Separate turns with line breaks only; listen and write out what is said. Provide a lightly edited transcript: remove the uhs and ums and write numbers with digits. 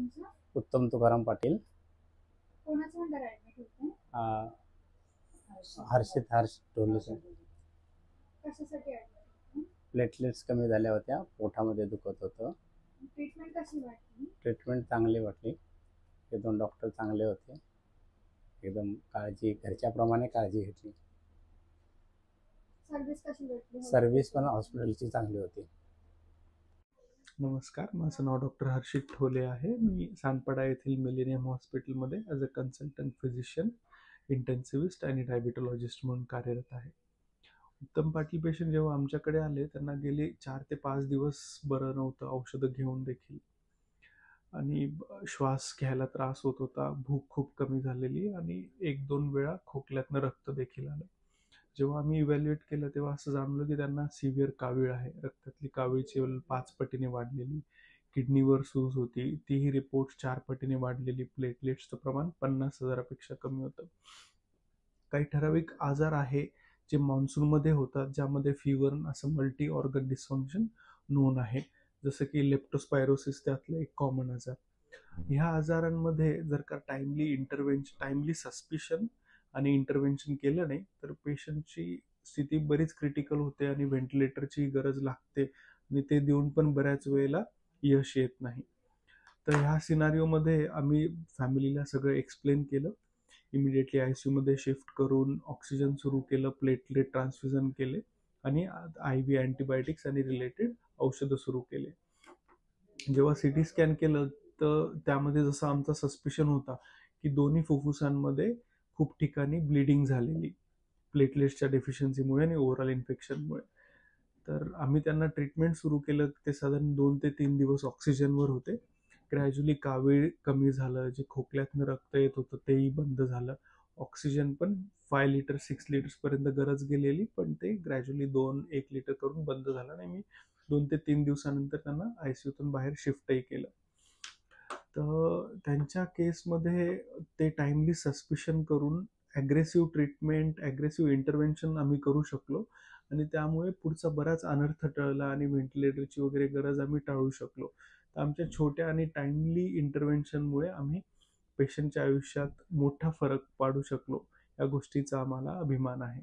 तुमचं?
उत्तम तुकाराम पाटील.
कोणाचं अंडर ऍडमिट होतं?
अ, हर्ष ढोले सर.
कशासाठी ऍडमिट होतं?
प्लेटलेट्स कमी झाल्या होत्या, पोटामध्ये दुखत होतं.
ट्रीटमेंट कशी वाटली?
ट्रीटमेंट चांगली वाटली. ते 2 डॉक्टर चांगले होते. एकदम घरच्याप्रमाणे काळजी घेतली.
सर्व्हिस कशी भेटली?
सर्व्हिस पण हॉस्पिटलची चांगली होती.
नमस्कार, माझं नाव डॉक्टर हर्षित ठोले आहे. मी सानपाडा येथील मिलेनियम हॉस्पिटलमध्ये as a consultant physician, intensivist आणि डायबिटॉलॉजिस्ट म्हणून कार्यरत आहे. उत्तम पाटील पेशंट जेव्हा आमच्याकडे आले, त्यांना गेले 4 ते 5 दिवस बरं नव्हतं, औषधं घेऊन देखील. आणि श्वास घ्यायला त्रास होत होता, भूक खूप कमी झालेली आणि 1-2 वेळा खोकल्यातनं रक्त देखील आलं. जेव्हा आम्ही इव्हॅल्युएट केलं तेव्हा असं जाणवलं की त्यांना सिव्हिअर कावीळ आहे. रक्तातली कावीळची लेवल 5 पटीने वाढलेली, किडनीवर सूज होती, तीही रिपोर्ट 4 पटीने वाढलेली, प्लेटलेट्सचं प्रमाण 50,000पेक्षा कमी होतं. काही ठराविक आजार आहे जे मान्सूनमध्ये होतात, ज्यामध्ये फीवर असं मल्टी ऑर्गन डिस्फंक्शन नोन आहे, जसं की लेप्टोस्पायरोसिस त्यातलं एक कॉमन आजार. ह्या आजारांमध्ये जर का टाइमली सस्पिशन आणि इंटरव्हेन्शन केलं नाही तर पेशंटची स्थिती बरीच क्रिटिकल होते आणि व्हेंटिलेटरची गरज लागते आणि ते देऊन पण बऱ्याच वेळेला यश येत नाही. तर ह्या सिनारिओमध्ये आम्ही फॅमिलीला सगळं एक्सप्लेन केलं. इमिडिएटली ICU मध्ये शिफ्ट करून ऑक्सिजन सुरू केलं, प्लेटलेट ट्रान्सफ्युजन केले आणि IV अँटीबायोटिक्स आणि रिलेटेड औषधं सुरू केले. जेव्हा CT स्कॅन केलं तर त्यामध्ये जसं आमचा सस्पिशन होता की दोन्ही फुफ्फुसांमध्ये खूप ठिकाणी ब्लिडिंग झालेली, प्लेटलेट्सच्या डेफिशियन्सीमुळे आणि ओव्हरऑल इन्फेक्शनमुळे. तर आम्ही त्यांना ट्रीटमेंट सुरू केलं. ते साधारण 2 ते 3 दिवस ऑक्सिजनवर होते. ग्रॅज्युअली कावीळ कमी झालं, जे खोकल्यातनं रक्त येत होतं तेही बंद झालं. ऑक्सिजन पण 5 लिटर 6 लिटर्सपर्यंत गरज गेलेली, पण ते ग्रॅज्युअली 2-1 लिटर करून बंद झालं आणि मी 2 ते 3 दिवसानंतर त्यांना ICUतून बाहेर शिफ्टही केलं. तर त्यांच्या केसमध्ये ते टाइमली सस्पिशन करून ॲग्रेसिव्ह ट्रीटमेंट, ॲग्रेसिव्ह इंटरव्हेन्शन आम्ही करू शकलो आणि त्यामुळे पुढचा बराच अनर्थ टळला आणि व्हेंटिलेटरची वगैरे गरज आम्ही टाळू शकलो. तर आमच्या छोट्या आणि टाइमली इंटरव्हेन्शनमुळे आम्ही पेशंटच्या आयुष्यात मोठा फरक पाडू शकलो. या गोष्टीचा आम्हाला अभिमान आहे.